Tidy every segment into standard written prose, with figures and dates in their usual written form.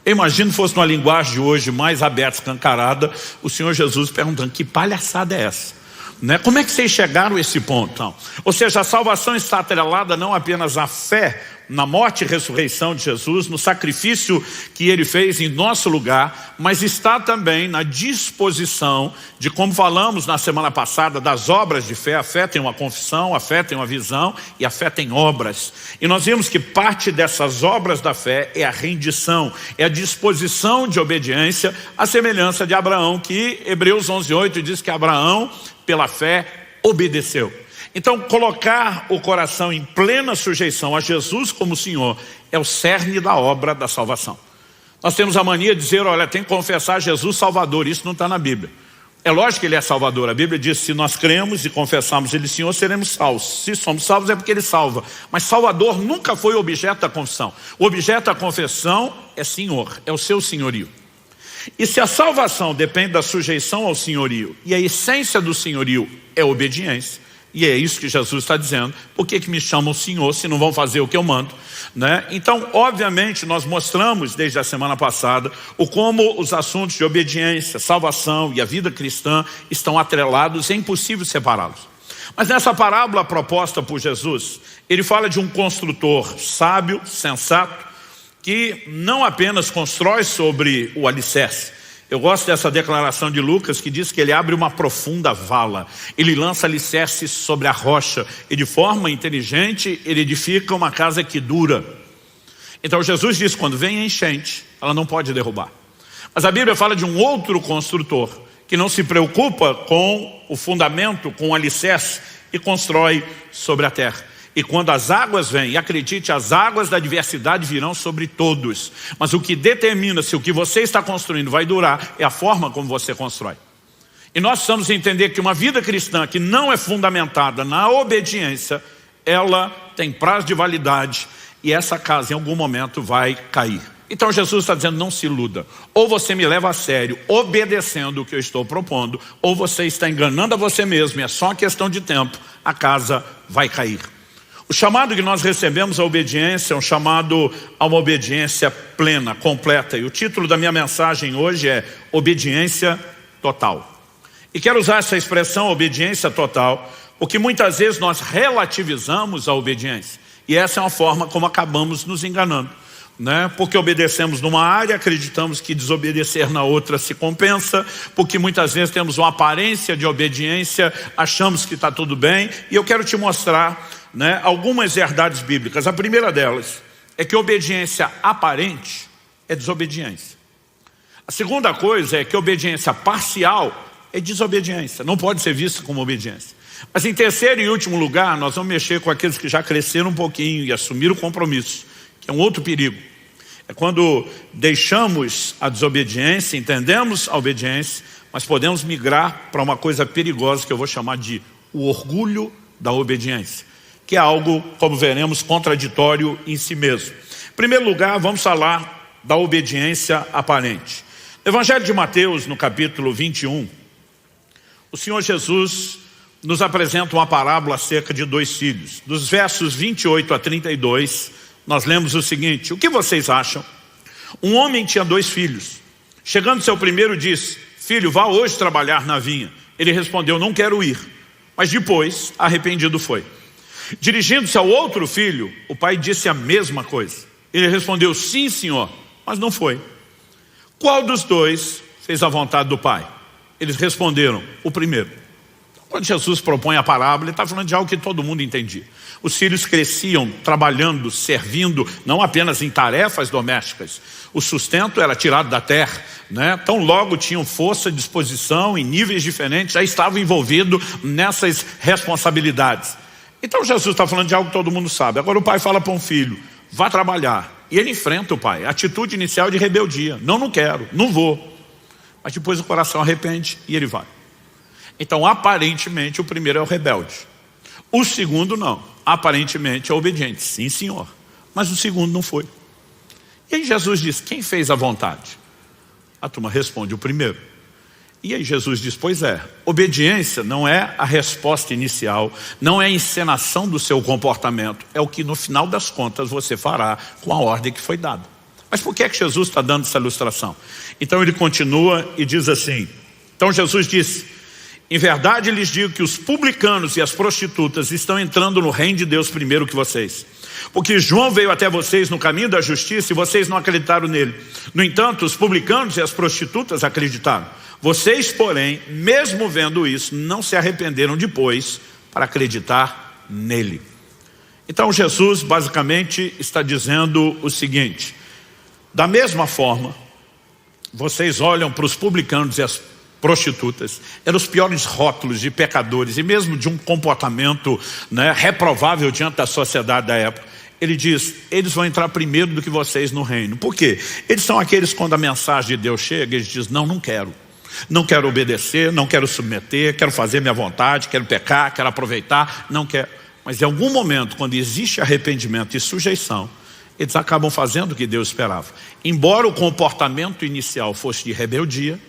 Eu imagino que fosse numa linguagem de hoje mais aberta, escancarada, o Senhor Jesus perguntando: que palhaçada é essa? Né? Como é que vocês chegaram a esse ponto? Não. Ou seja, a salvação está atrelada não apenas à fé na morte e ressurreição de Jesus, no sacrifício que Ele fez em nosso lugar, mas está também na disposição de, como falamos na semana passada, das obras de fé. A fé tem uma confissão, a fé tem uma visão e a fé tem obras. E nós vimos que parte dessas obras da fé é a rendição, é a disposição de obediência, a semelhança de Abraão, que Hebreus 11:8 diz que Abraão, pela fé, obedeceu. Então, colocar o coração em plena sujeição a Jesus como Senhor é o cerne da obra da salvação. Nós temos a mania de dizer: olha, tem que confessar Jesus Salvador. Isso não está na Bíblia. É lógico que Ele é Salvador. A Bíblia diz: se nós cremos e confessarmos Ele Senhor, seremos salvos. Se somos salvos é porque Ele salva. Mas Salvador nunca foi o objeto da confissão. O objeto da confissão é Senhor, é o seu senhorio. E se a salvação depende da sujeição ao senhorio, e a essência do senhorio é obediência, e é isso que Jesus está dizendo: por que me chamam Senhor se não vão fazer o que eu mando? Né? Então, obviamente, nós mostramos desde a semana passada como os assuntos de obediência, salvação e a vida cristã estão atrelados, é impossível separá-los. Mas nessa parábola proposta por Jesus, Ele fala de um construtor sábio, sensato, que não apenas constrói sobre o alicerce. Eu gosto dessa declaração de Lucas, que diz que ele abre uma profunda vala, ele lança alicerces sobre a rocha, e de forma inteligente ele edifica uma casa que dura. Então Jesus diz: quando vem a enchente, ela não pode derrubar. Mas a Bíblia fala de um outro construtor, que não se preocupa com o fundamento, com o alicerce, e constrói sobre a terra. E quando as águas vêm, e acredite, as águas da adversidade virão sobre todos. Mas o que determina se o que você está construindo vai durar é a forma como você constrói. E nós precisamos entender que uma vida cristã que não é fundamentada na obediência, ela tem prazo de validade e essa casa em algum momento vai cair. Então Jesus está dizendo: não se iluda. Ou você me leva a sério obedecendo o que eu estou propondo, ou você está enganando a você mesmo e é só uma questão de tempo, a casa vai cair. O chamado que nós recebemos à obediência é um chamado a uma obediência plena, completa. E o título da minha mensagem hoje é obediência total. E quero usar essa expressão obediência total, porque muitas vezes nós relativizamos a obediência. E essa é uma forma como acabamos nos enganando, né? Porque obedecemos numa área, acreditamos que desobedecer na outra se compensa, porque muitas vezes temos uma aparência de obediência, achamos que está tudo bem. E eu quero te mostrar, né, algumas verdades bíblicas. A primeira delas é que obediência aparente é desobediência. A segunda coisa é que obediência parcial é desobediência, não pode ser vista como obediência. Mas em terceiro e último lugar, nós vamos mexer com aqueles que já cresceram um pouquinho e assumiram o compromisso, que é um outro perigo. É quando deixamos a desobediência, entendemos a obediência, mas podemos migrar para uma coisa perigosa que eu vou chamar de o orgulho da obediência, que é algo, como veremos, contraditório em si mesmo. Em primeiro lugar, vamos falar da obediência aparente. No Evangelho de Mateus, no capítulo 21, o Senhor Jesus nos apresenta uma parábola acerca de 2 filhos. Dos versos 28 a 32, nós lemos o seguinte: o que vocês acham? Um homem tinha 2 filhos. Chegando seu primeiro, disse: filho, vá hoje trabalhar na vinha. Ele respondeu: não quero ir. Mas depois, arrependido foi. Dirigindo-se ao outro filho, o pai disse a mesma coisa. Ele respondeu: sim, senhor, mas não foi. Qual dos 2 fez a vontade do pai? Eles responderam: o primeiro. Quando Jesus propõe a parábola, ele está falando de algo que todo mundo entendia. Os filhos cresciam trabalhando, servindo, não apenas em tarefas domésticas. O sustento era tirado da terra, né? Então logo tinham força, disposição, em níveis diferentes, já estavam envolvidos nessas responsabilidades. Então Jesus está falando de algo que todo mundo sabe. Agora o pai fala para um filho: vá trabalhar. E ele enfrenta o pai. A atitude inicial de rebeldia: não quero, não vou. Mas depois o coração arrepende e ele vai. Então aparentemente o primeiro é o rebelde. O segundo não. Aparentemente é obediente. Sim, senhor. Mas o segundo não foi. E aí Jesus diz: quem fez a vontade? A turma responde: o primeiro. E aí Jesus diz: pois é, obediência não é a resposta inicial, não é a encenação do seu comportamento, é o que no final das contas você fará com a ordem que foi dada. Mas por que é que Jesus está dando essa ilustração? Então ele continua e diz assim, então Jesus disse, em verdade lhes digo que os publicanos e as prostitutas estão entrando no reino de Deus primeiro que vocês. Porque João veio até vocês no caminho da justiça e vocês não acreditaram nele. No entanto, os publicanos e as prostitutas acreditaram. Vocês, porém, mesmo vendo isso, não se arrependeram depois para acreditar nele. Então Jesus basicamente está dizendo o seguinte, da mesma forma, vocês olham para os publicanos e as prostitutas, eram os piores rótulos de pecadores e mesmo de um comportamento, reprovável diante da sociedade da época. Ele diz, eles vão entrar primeiro do que vocês no reino. Por quê? Eles são aqueles quando a mensagem de Deus chega, eles dizem, não quero. Não quero obedecer, não quero submeter, quero fazer minha vontade, quero pecar, quero aproveitar, não quero. Mas em algum momento, quando existe arrependimento e sujeição, eles acabam fazendo o que Deus esperava. Embora o comportamento inicial fosse de rebeldia,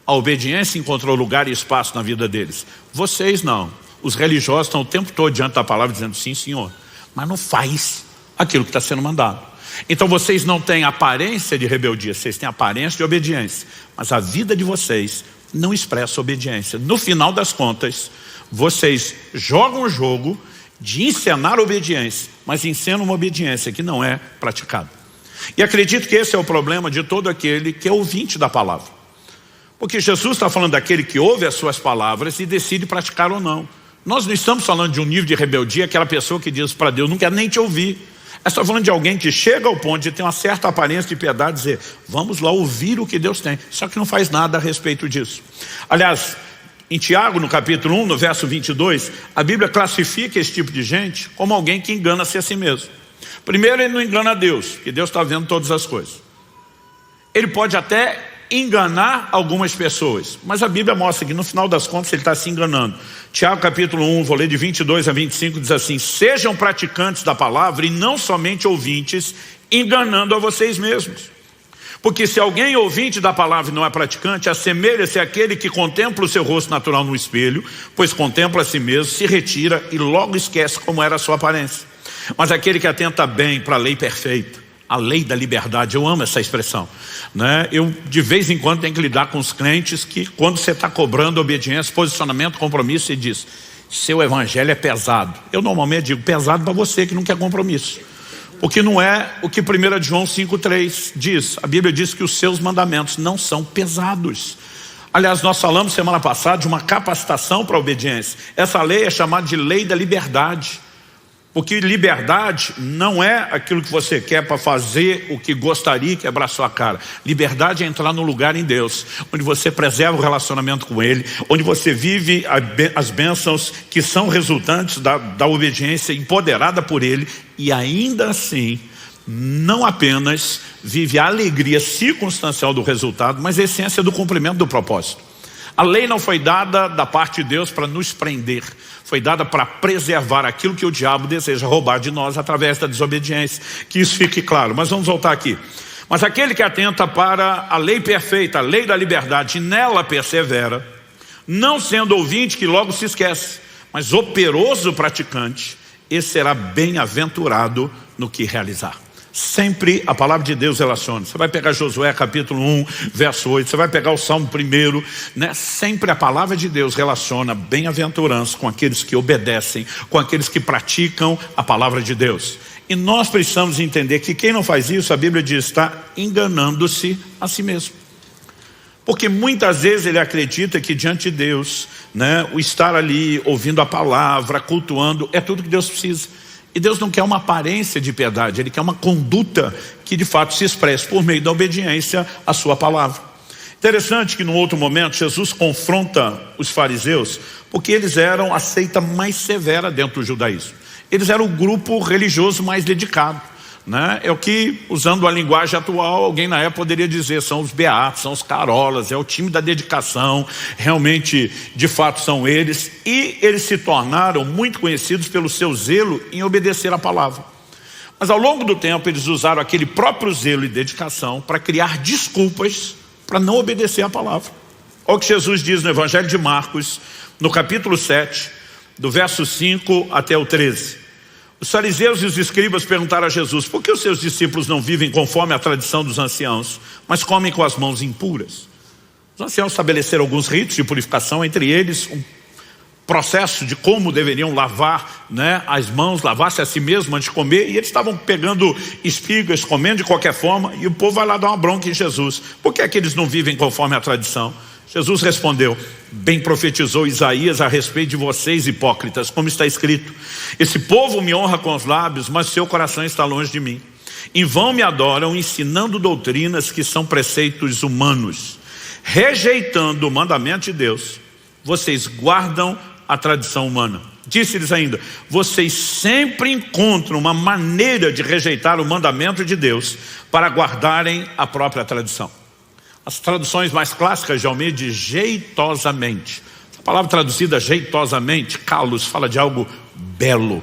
a obediência encontrou lugar e espaço na vida deles. Vocês não. Os religiosos estão o tempo todo diante da palavra dizendo sim, senhor. Mas não faz aquilo que está sendo mandado. Então vocês não têm aparência de rebeldia, vocês têm aparência de obediência. Mas a vida de vocês não expressa obediência. No final das contas, vocês jogam o jogo de encenar obediência, mas encenam uma obediência que não é praticada. E acredito que esse é o problema de todo aquele que é ouvinte da palavra. Porque Jesus está falando daquele que ouve as suas palavras e decide praticar ou não. Nós não estamos falando de um nível de rebeldia, aquela pessoa que diz para Deus, não quer nem te ouvir. Está falando de alguém que chega ao ponto de ter uma certa aparência de piedade e dizer, vamos lá ouvir o que Deus tem. Só que não faz nada a respeito disso. Aliás, em Tiago, no capítulo 1, no verso 22, a Bíblia classifica esse tipo de gente como alguém que engana-se a si mesmo. Primeiro, ele não engana a Deus, porque Deus está vendo todas as coisas. Ele pode até enganar algumas pessoas, mas a Bíblia mostra que no final das contas ele está se enganando. Tiago capítulo 1, vou ler de 22 a 25, diz assim, sejam praticantes da palavra e não somente ouvintes, enganando a vocês mesmos. Porque se alguém ouvinte da palavra e não é praticante, assemelha-se àquele que contempla o seu rosto natural no espelho, pois contempla a si mesmo, se retira e logo esquece como era a sua aparência. Mas aquele que atenta bem para a lei perfeita, a lei da liberdade, eu amo essa expressão, Eu de vez em quando tenho que lidar com os crentes que quando você está cobrando obediência, posicionamento, compromisso, você diz, seu evangelho é pesado. Eu normalmente digo, pesado para você que não quer compromisso. Porque não é o que 1 João 5,3 diz. A Bíblia diz que os seus mandamentos não são pesados. Aliás, nós falamos semana passada de uma capacitação para a obediência. Essa lei é chamada de lei da liberdade. Porque liberdade não é aquilo que você quer para fazer o que gostaria e quebrar sua cara. Liberdade é entrar no lugar em Deus, onde você preserva o relacionamento com Ele, onde você vive as bênçãos que são resultantes da obediência empoderada por Ele e ainda assim, não apenas vive a alegria circunstancial do resultado, mas a essência do cumprimento do propósito. A lei não foi dada da parte de Deus para nos prender, foi dada para preservar aquilo que o diabo deseja roubar de nós através da desobediência. Que isso fique claro, mas vamos voltar aqui. Mas aquele que atenta para a lei perfeita, a lei da liberdade, e nela persevera, não sendo ouvinte que logo se esquece, mas operoso praticante, esse será bem-aventurado no que realizar. Sempre a palavra de Deus relaciona. Você vai pegar Josué capítulo 1, verso 8, você vai pegar o Salmo 1, Sempre a palavra de Deus relaciona bem-aventurança com aqueles que obedecem, com aqueles que praticam a palavra de Deus. E nós precisamos entender que quem não faz isso, a Bíblia diz, está enganando-se a si mesmo. Porque muitas vezes ele acredita que diante de Deus, o estar ali ouvindo a palavra, cultuando, é tudo que Deus precisa. E Deus não quer uma aparência de piedade, Ele quer uma conduta que de fato se expresse por meio da obediência à sua palavra. Interessante que num outro momento Jesus confronta os fariseus, porque eles eram a seita mais severa dentro do judaísmo. Eles eram o grupo religioso mais dedicado. É o que, usando a linguagem atual, alguém na época poderia dizer, são os beatos, são os carolas, é o time da dedicação, realmente, de fato, são eles. E eles se tornaram muito conhecidos pelo seu zelo em obedecer a palavra. Mas ao longo do tempo, eles usaram aquele próprio zelo e dedicação para criar desculpas para não obedecer a palavra. Olha o que Jesus diz no Evangelho de Marcos, no capítulo 7, do verso 5 até o 13. Os fariseus e os escribas perguntaram a Jesus: por que os seus discípulos não vivem conforme a tradição dos anciãos, mas comem com as mãos impuras? Os anciãos estabeleceram alguns ritos de purificação, entre eles um processo de como deveriam lavar, as mãos, lavar-se a si mesmo antes de comer, e eles estavam pegando espigas, comendo de qualquer forma, e o povo vai lá dar uma bronca em Jesus. Por que é que eles não vivem conforme a tradição? Jesus respondeu: bem profetizou Isaías a respeito de vocês, hipócritas, como está escrito: esse povo me honra com os lábios, mas seu coração está longe de mim. Em vão me adoram, ensinando doutrinas que são preceitos humanos. Rejeitando o mandamento de Deus, vocês guardam a tradição humana. Disse-lhes ainda: vocês sempre encontram uma maneira de rejeitar o mandamento de Deus para guardarem a própria tradição. As traduções mais clássicas de Almeida diz jeitosamente. A palavra traduzida jeitosamente, kalos, fala de algo belo,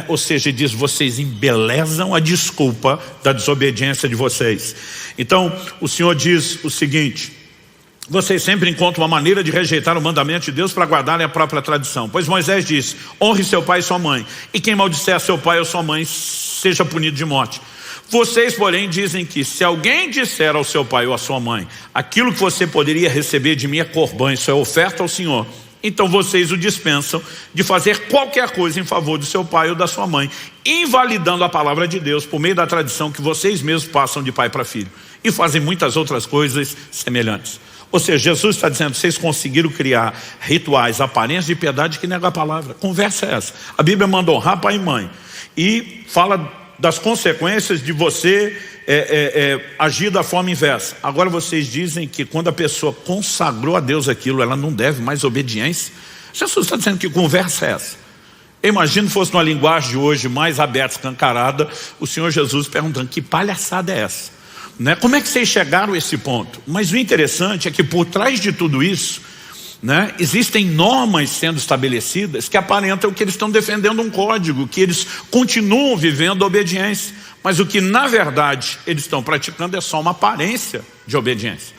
ou seja, diz: vocês embelezam a desculpa da desobediência de vocês. Então o Senhor diz o seguinte: vocês sempre encontram uma maneira de rejeitar o mandamento de Deus para guardarem a própria tradição. Pois Moisés disse: honre seu pai e sua mãe, e quem maldisser a seu pai ou sua mãe seja punido de morte. Vocês, porém, dizem que se alguém disser ao seu pai ou à sua mãe: aquilo que você poderia receber de mim é corbã, isso é oferta ao Senhor, então vocês o dispensam de fazer qualquer coisa em favor do seu pai ou da sua mãe, invalidando a palavra de Deus por meio da tradição que vocês mesmos passam de pai para filho, e fazem muitas outras coisas semelhantes. Ou seja, Jesus está dizendo: vocês conseguiram criar rituais, aparências de piedade que negam a palavra. Conversa é essa. A Bíblia manda honrar pai e mãe, e fala das consequências de você agir da forma inversa. Agora vocês dizem que quando a pessoa consagrou a Deus aquilo, ela não deve mais obediência. Jesus está dizendo: que conversa é essa? Eu imagino que fosse numa linguagem de hoje mais aberta, escancarada, o Senhor Jesus perguntando: que palhaçada é essa? Como é que vocês chegaram a esse ponto? Mas o interessante é que por trás de tudo isso, existem normas sendo estabelecidas que aparentam que eles estão defendendo um código, que eles continuam vivendo a obediência, mas o que na verdade eles estão praticando é só uma aparência de obediência.